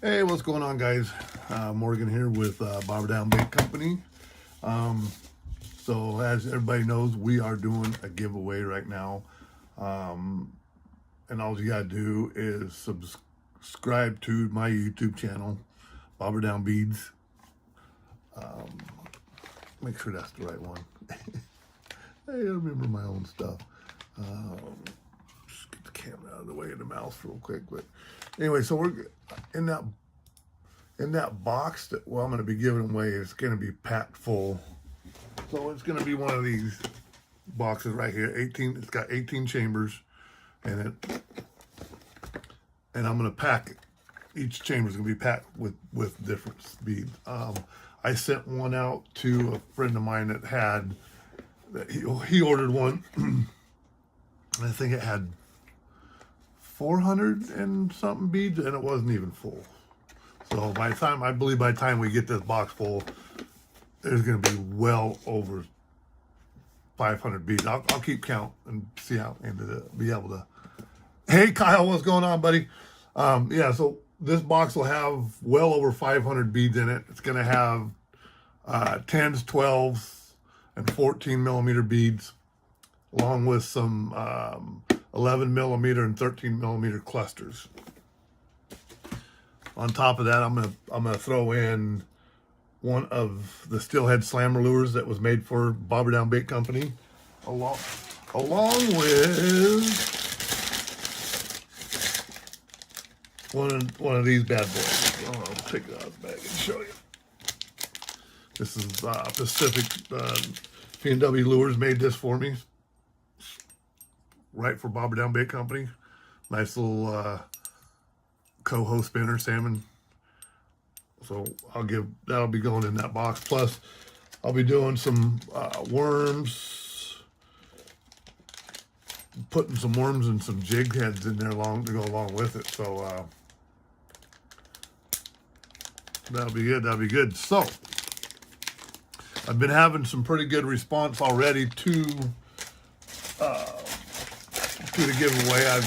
Hey, what's going on, guys? Morgan here with Bobber Down Bait Company. So as everybody knows, we are doing a giveaway right now. And all you gotta do is subscribe to my YouTube channel, Bobber Down Beads. Make sure that's the right one. I remember my own stuff. Just get the camera out of the way of the mouse real quick. But anyway, so we're in that box that I'm going to be giving away. It's going to be packed full. So it's going to be one of these boxes right here. 18. It's got 18 chambers in it, and I'm going to pack it. Each chamber is going to be packed with different beads. I sent one out to a friend of mine that had. He ordered one. I think it had 400 and something beads, and it wasn't even full. So by the time we get this box full, there's going to be well over 500 beads. I'll keep count and see how be able to. Hey Kyle, what's going on, buddy? Yeah, so this box will have well over 500 beads in it. It's going to have 10s, 12s, and 14 millimeter beads, along with some 11 millimeter and 13 millimeter clusters. On top of that, I'm gonna throw in one of the Steelhead Slammer lures that was made for Bobber Down Bait Company, along with one of these bad boys. I'll take it out of the bag and show you. This is Pacific P&W Lures made this for me, right for Bobber Down Bait Company. Nice little coho spinner salmon. So that'll be going in that box. Plus, I'll be doing some worms, putting some worms and some jig heads in there to go along with it. So that'll be good. That'll be good. So I've been having some pretty good response already to the giveaway. I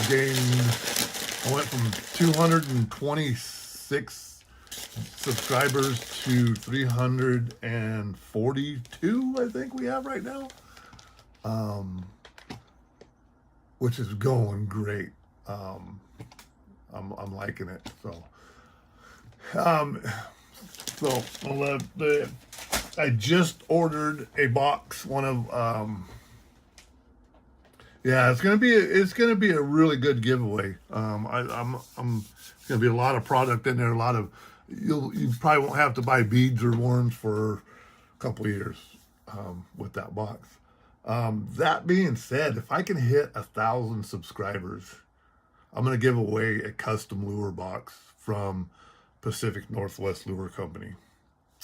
went from 226 subscribers to 342, I think we have right now, which is going great. I'm liking it. So I just ordered a box. It's gonna be a really good giveaway. It's gonna be a lot of product in there. You probably won't have to buy beads or worms for a couple of years with that box. That being said, if I can hit 1,000 subscribers, I'm gonna give away a custom lure box from Pacific Northwest Lure Company.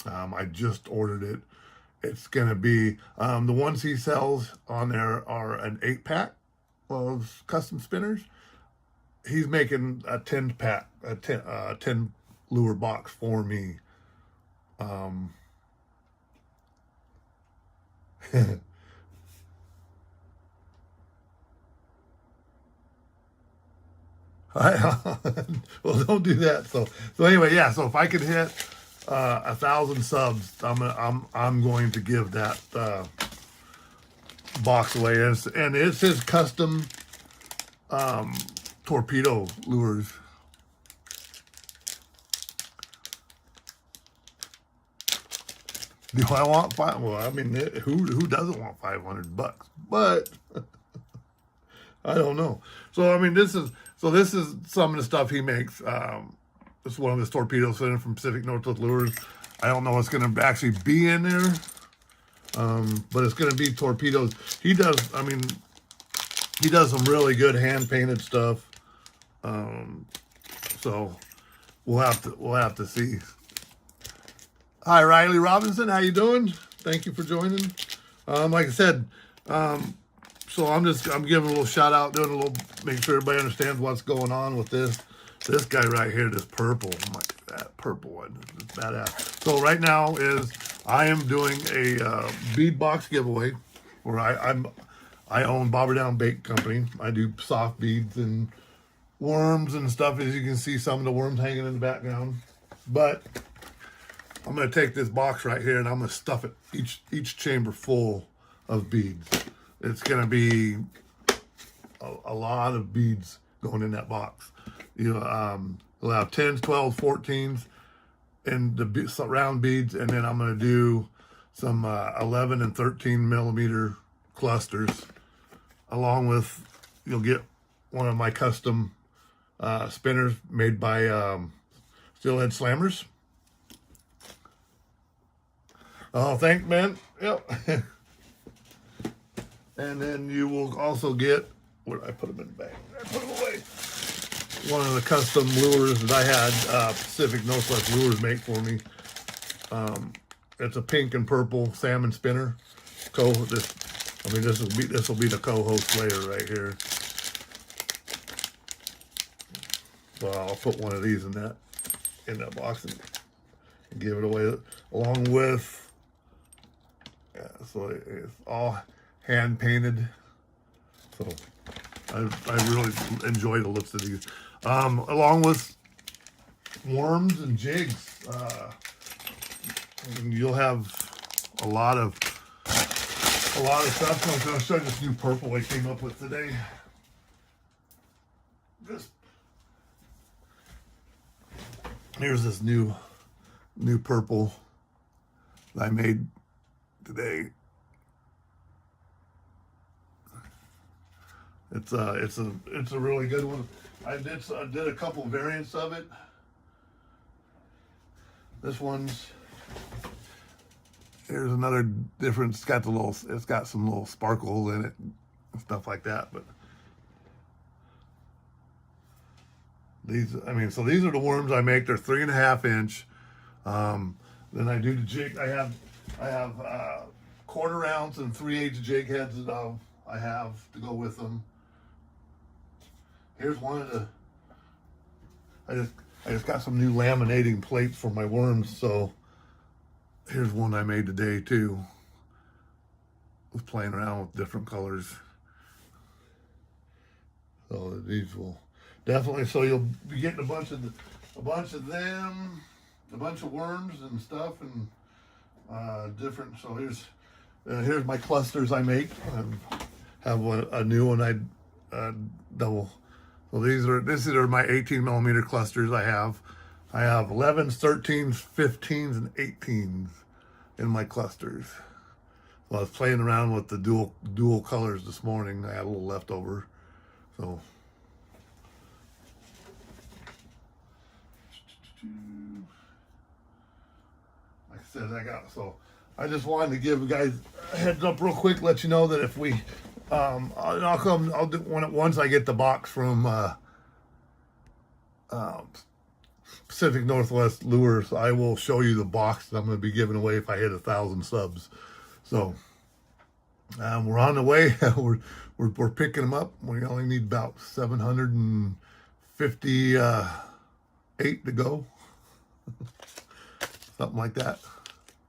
I just ordered it. It's going to be, the ones he sells on there are an 8-pack of custom spinners. He's making a 10-pack, a 10 lure box for me. Well, don't do that. So anyway, yeah. So if I could hit 1,000 subs, I'm going to give that box away, and it's his custom torpedo lures. Do I want five? Well, I mean, who doesn't want $500? But I don't know. So I mean, this is some of the stuff he makes. This is one of his torpedoes sent from Pacific Northwest Lures. I don't know what's going to actually be in there, but it's going to be torpedoes. He does some really good hand painted stuff. So we'll have to see. Hi, Riley Robinson. How you doing? Thank you for joining. Like I said, so I'm giving a little shout out, make sure everybody understands what's going on with this. This guy right here, this purple, that purple one, is badass. So right now I am doing a bead box giveaway where I own Bobber Down Bait Company. I do soft beads and worms and stuff. As you can see, some of the worms hanging in the background. But I'm going to take this box right here and I'm going to stuff it, each chamber full of beads. It's going to be a lot of beads going in that box. You'll have 10s, 12s, 14s, and the round beads, and then I'm going to do some 11 and 13 millimeter clusters, along with, you'll get one of my custom spinners made by Steelhead Slammers. Oh, thanks, man. Yep. And then you will also get, where did I put them in the bag? I put them away. One of the custom lures that I had Pacific Northwest Lures make for me. It's a pink and purple salmon spinner. This will be the co-host layer right here. So I'll put one of these in that box and give it away, along with, so it's all hand painted. So I really enjoy the looks of these, along with worms and jigs. You'll have a lot of stuff. So I'm going to show you this new purple I came up with today. Here's this new purple that I made today. It's a really good one. I did a couple variants of it. This one's, here's another different. It's got some little sparkles in it and stuff like that. But these are the worms I make. They're 3.5 inch. Then I do the jig. I have 1/4 ounce and 3/8 jig heads that I have to go with them. Here's one of the, I just got some new laminating plates for my worms, so here's one I made today too. Was playing around with different colors. So these will definitely, so you'll be getting a bunch of them, a bunch of worms and stuff, and different. So here's my clusters I make. I have a new one I double. So these are my 18 millimeter clusters I have. I have 11s, 13s, 15s, and 18s in my clusters. So I was playing around with the dual colors this morning. I had a little leftover. So like I said, I just wanted to give you guys a heads up real quick, let you know that if we I'll do one once I get the box from Pacific Northwest Lures. I will show you the box that I'm going to be giving away if I hit 1,000 subs. So we're on the way. we're picking them up. We only need about 758 to go, something like that,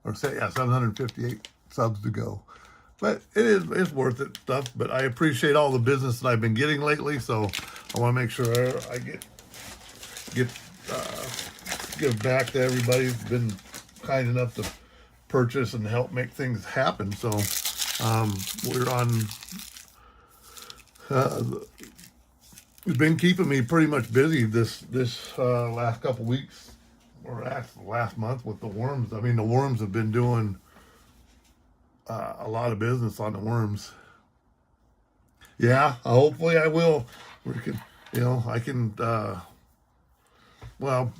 or 758 subs to go. But it's worth it stuff. But I appreciate all the business that I've been getting lately, so I want to make sure I give back to everybody who's been kind enough to purchase and help make things happen. So we're on. It's been keeping me pretty much busy this last couple weeks, or actually last month with the worms. I mean, the worms have been doing a lot of business on the worms. Yeah, hopefully I will. I can. Well,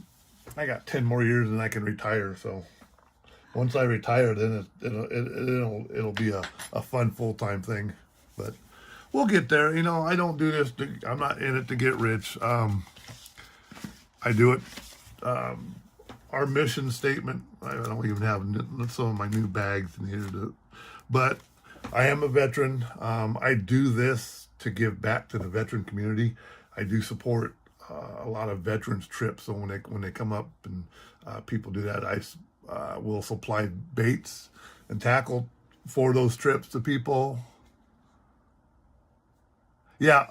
I got 10 more years and I can retire. So once I retire, then it'll be a fun full-time thing. But we'll get there. I don't do this. I'm not in it to get rich. I do it. Our mission statement. I don't even have some of my new bags in here. But I am a veteran. I do this to give back to the veteran community. I do support a lot of veterans trips. So when they come up and people do that, I will supply baits and tackle for those trips to people. Yeah,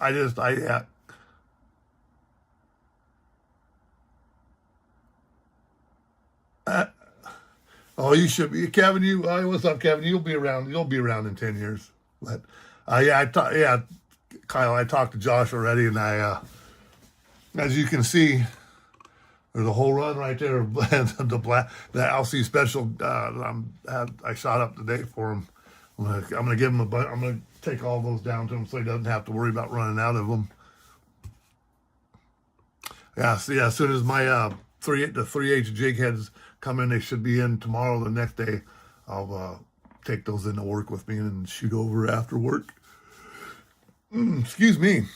Oh, you should be, Kevin. What's up, Kevin? You'll be around. You'll be around in 10 years. But yeah, Kyle. I talked to Josh already, and as you can see, there's a whole run right there. The LC special. I shot up today for him. I'm gonna give him a bunch. I'm gonna take all those down to him so he doesn't have to worry about running out of them. Yeah, so yeah, as soon as my the 3/8 jig heads come in, they should be in tomorrow. The next day, I'll take those into work with me and shoot over after work. Excuse me,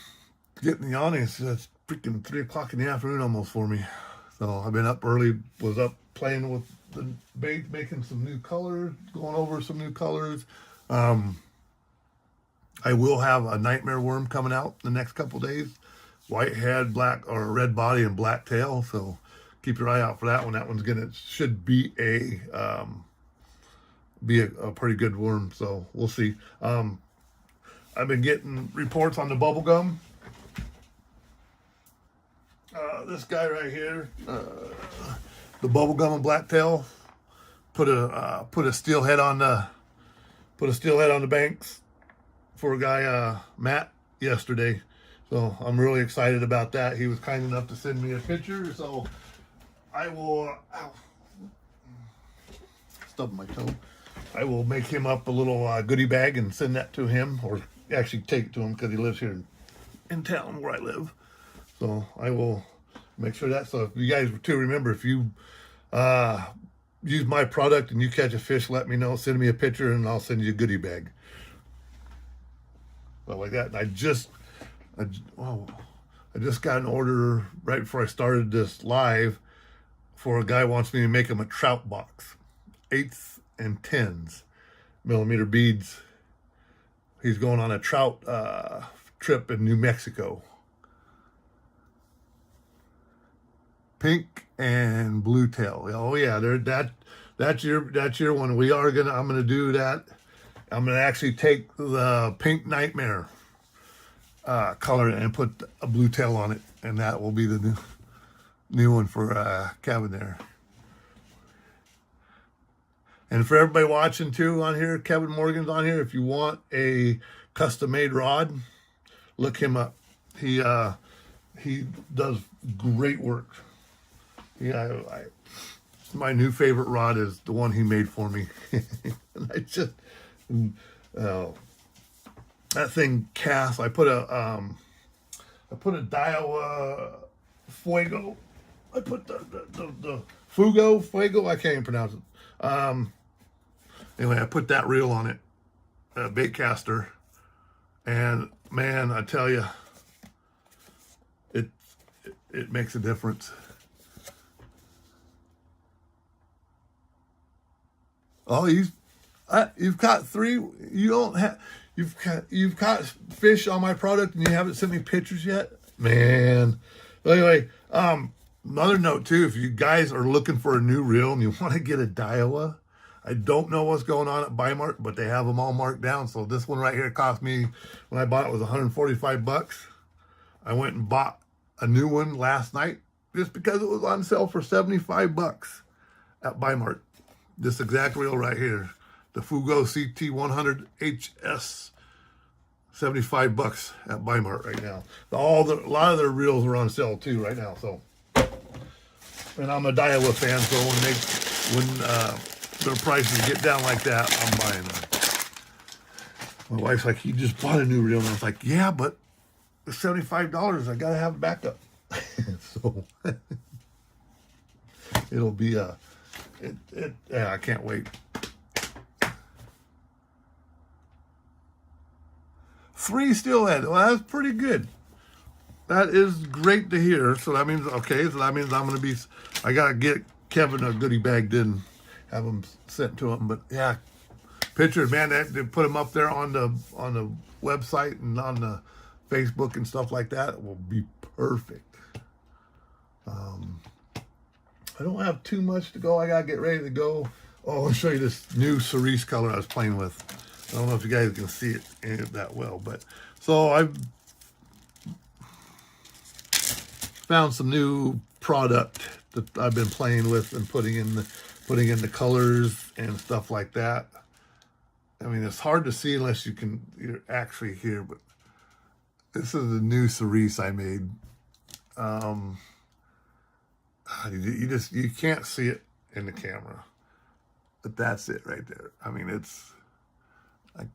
getting yawning. It's freaking 3 o'clock in the afternoon almost for me. So I've been up early. Was up playing with the bait, making some new colors, going over some new colors. I will have a nightmare worm coming out in the next couple days. White head, black or red body, and black tail. So keep your eye out for that one. That one's should be a pretty good worm. So we'll see. I've been getting reports on the bubble gum. This guy right here, the bubble gum and blacktail, put a steelhead on the banks for a guy Matt yesterday. So I'm really excited about that. He was kind enough to send me a picture. So I will stub my toe. I will make him up a little goodie bag and send that to him, or actually take it to him because he lives here in town where I live. So I will make sure that. So if you guys too, remember, if you use my product and you catch a fish, let me know. Send me a picture and I'll send you a goodie bag. But like that. And I just got an order right before I started this live for a guy who wants me to make him a trout box, 8s and 10s millimeter beads. He's going on a trout trip in New Mexico. Pink and blue tail. Oh yeah, that's your one. I'm gonna do that. I'm gonna actually take the pink nightmare color and put a blue tail on it, and that will be the new one for Kevin there. And for everybody watching too on here, Kevin Morgan's on here. If you want a custom made rod, look him up. He does great work. Yeah, my new favorite rod is the one he made for me. And I just that thing casts. I put a Daiwa Fuego. I put the Fuego. I can't even pronounce it. Anyway, I put that reel on it, a bait caster, and man, I tell you, it makes a difference. Oh, you've caught 3. You don't have. You've caught fish on my product and you haven't sent me pictures yet, man. But anyway, another note too. If you guys are looking for a new reel and you want to get a Daiwa, I don't know what's going on at Bi-Mart, but they have them all marked down. So this one right here cost me, when I bought it, was $145. I went and bought a new one last night just because it was on sale for $75 at Bi-Mart. This exact reel right here, the Fugo CT100 HS, $75 at Bi-Mart right now. A lot of their reels are on sale too right now. So, and I'm a Daiwa fan, so when their prices get down like that, I'm buying them. My wife's like, "You just bought a new reel," and I was like, "Yeah, but it's $75. I gotta have a backup." So it'll be I can't wait. 3 steelhead. Well, that's pretty good. That is great to hear. So that means I gotta get Kevin a goodie bag, didn't have them sent to him. But yeah, pictures, man, they put them up there on the website and on the Facebook and stuff like that. It will be perfect. I don't have too much to go. I gotta get ready to go. Oh, I'll show you this new cerise color I was playing with. I don't know if you guys can see it that well, but so I've found some new product that I've been playing with and putting in the putting in the colors and stuff like that. I mean, it's hard to see unless you're actually here, but this is a new cerise I made. You can't see it in the camera, but that's it right there. I mean, I,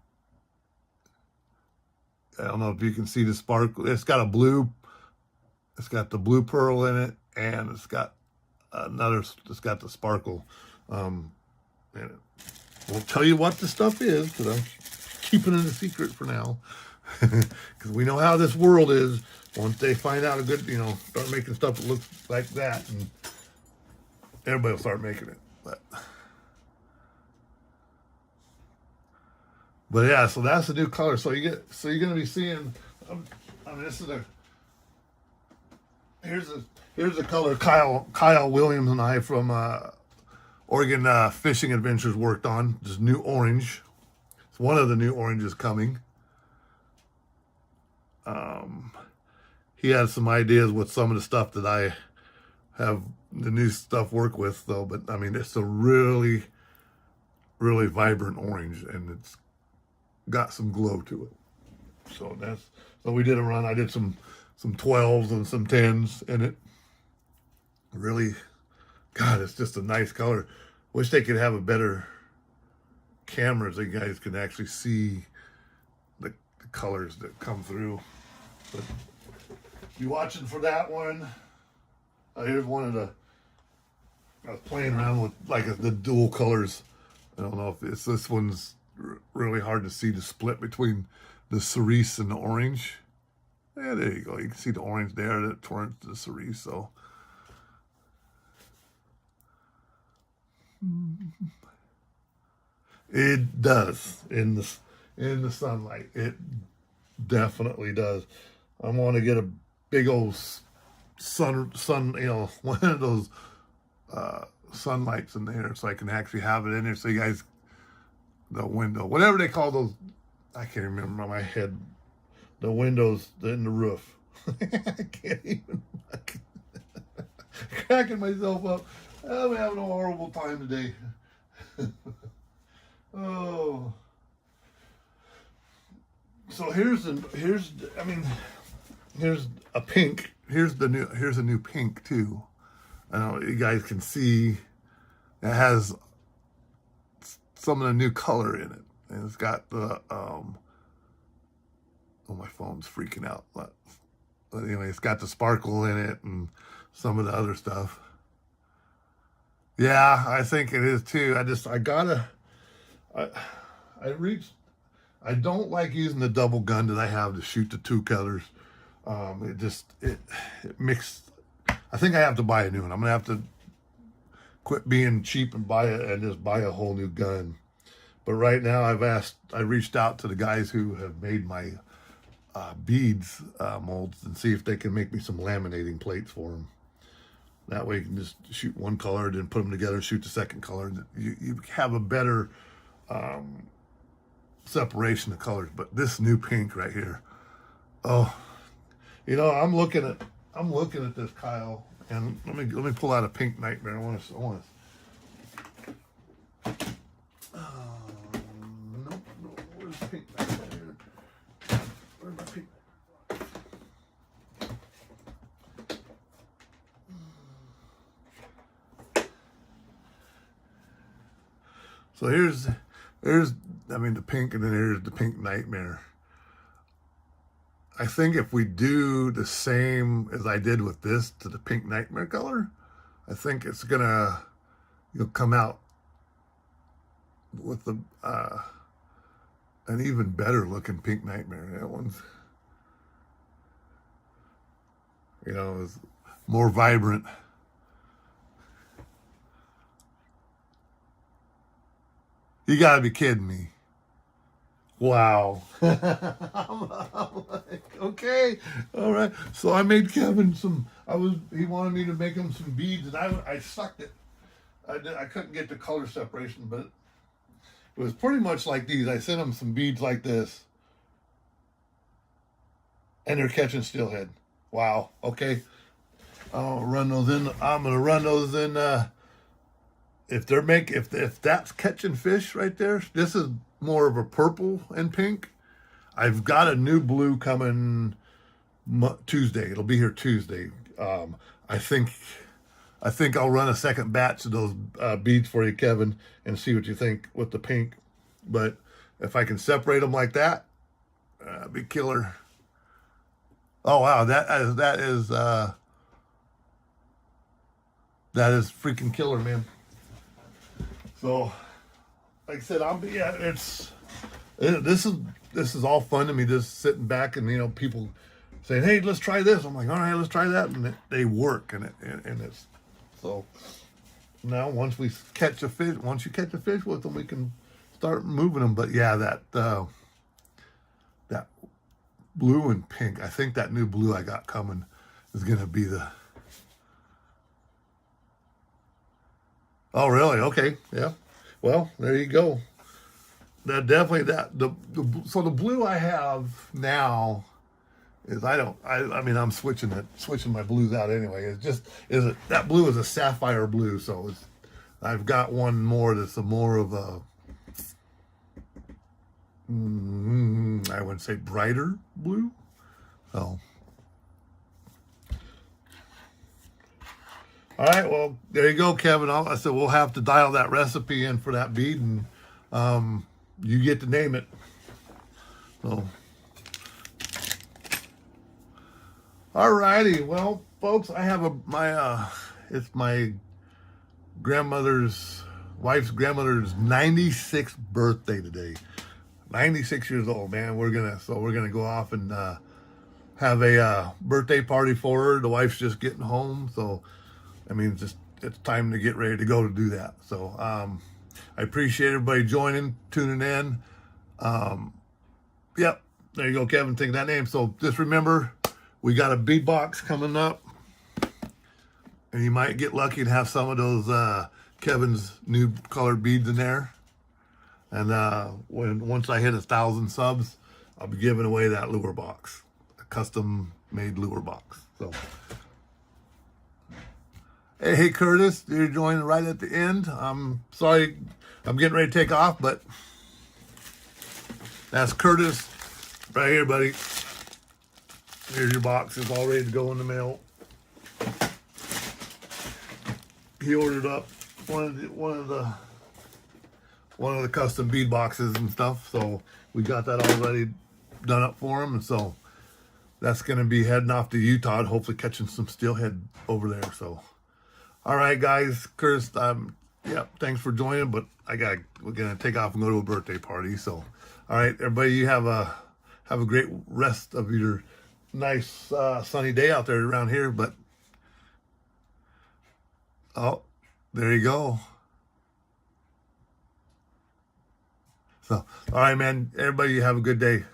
I don't know if you can see the sparkle. It's got the blue pearl in it, and it's got the sparkle in it. Won't tell you what the stuff is because I'm keeping it a secret for now. Because we know how this world is. Once they find out start making stuff that looks like that, and everybody will start making it. But yeah, so that's the new color. So you're gonna be seeing. I mean, here's the color Kyle Williams and I from Oregon Fishing Adventures worked on. This new orange. It's one of the new oranges coming. He had some ideas with some of the stuff that I have the new stuff work with, though. But I mean, it's a really, really vibrant orange, and it's got some glow to it. So we did a run. I did some 12s and some 10s in it. Really, God, it's just a nice color. Wish they could have a better camera so you guys can actually see the colors that come through. But if you're watching for that one, here's one of I was playing around with the dual colors. I don't know if this one's really hard to see the split between the cerise and the orange. Yeah, there you go. You can see the orange there that turns to the cerise. So it does in the sunlight. It definitely does. I want to get a big old sun, one of those sunlights in there so I can actually have it in there so you guys, the window, whatever they call those, I can't remember in my head, the windows in the roof. I can't even, cracking myself up. I'm having a horrible time today. Oh. So here's a pink. Here's a new pink too. I don't know, you guys can see it has some of the new color in it. And it's got the oh, my phone's freaking out. But anyway, it's got the sparkle in it and some of the other stuff. Yeah, I think it is too. I don't like using the double gun that I have to shoot the two colors. It mixed. I think I have to buy a new one. I'm gonna have to quit being cheap and just buy a whole new gun. But right now I reached out to the guys who have made my beads molds and see if they can make me some laminating plates for them. That way you can just shoot one color, then put them together and shoot the second color. You have a better separation of colors. But this new pink right here, oh, I'm looking at this, Kyle, and let me pull out a pink nightmare. I want to. No, where's the pink nightmare? Where's my pink? So here's the pink, and then here's the pink nightmare. I think if we do the same as I did with this to the pink nightmare color, I think it's gonna come out with an even better looking pink nightmare. That one's is more vibrant. You gotta be kidding me. Wow. I'm like, okay, all right. So I made Kevin he wanted me to make him some beads, and I sucked it. I couldn't get the color separation, but it was pretty much like these. I sent him some beads like this, and they're catching steelhead. Wow, okay. I'm gonna run those in if that's catching fish right there, this is more of a purple and pink. I've got a new blue coming Tuesday. It'll be here Tuesday. I think I'll run a second batch of those beads for you, Kevin, and see what you think with the pink. But if I can separate them like that, be killer. Oh wow, that is freaking killer, man. So, like I said, this is all fun to me. Just sitting back and people saying, "Hey, let's try this." I'm like, "All right, let's try that," and they work, and it's so. Now, once you catch a fish with them, we can start moving them. But yeah, that blue and pink. I think that new blue I got coming is gonna be the. Oh, really? Okay, yeah. Well, there you go. That definitely so the blue I have now is I mean I'm switching my blues out anyway. It's just that blue is a sapphire blue, so I've got one more that's more of a I wouldn't say brighter blue. So all right, well there you go, Kevin. I said we'll have to dial that recipe in for that bead, and you get to name it. So. Alrighty, well, folks, I have it's my wife's grandmother's 96th birthday today. 96 years old, man. We're gonna go off and have a birthday party for her. The wife's just getting home, so I mean, it's time to get ready to go to do that. So I appreciate everybody joining, tuning in. Yep, there you go, Kevin. Think of that name. So just remember. We got a bead box coming up, and you might get lucky to have some of those Kevin's new colored beads in there. And once I hit 1,000 subs, I'll be giving away that lure box, a custom-made lure box. So, hey, Curtis, you're joining right at the end. I'm sorry, I'm getting ready to take off, but that's Curtis right here, buddy. Here's your box. It's all ready to go in the mail. He ordered up one of the custom bead boxes and stuff, so we got that already done up for him, and so that's going to be heading off to Utah and hopefully catching some steelhead over there. So, all right, guys, Curtis, yeah, thanks for joining, but we're gonna take off and go to a birthday party. So, all right, everybody, you have a great rest of your nice sunny day out there around here. But oh, there you go. So all right, man, everybody, you have a good day.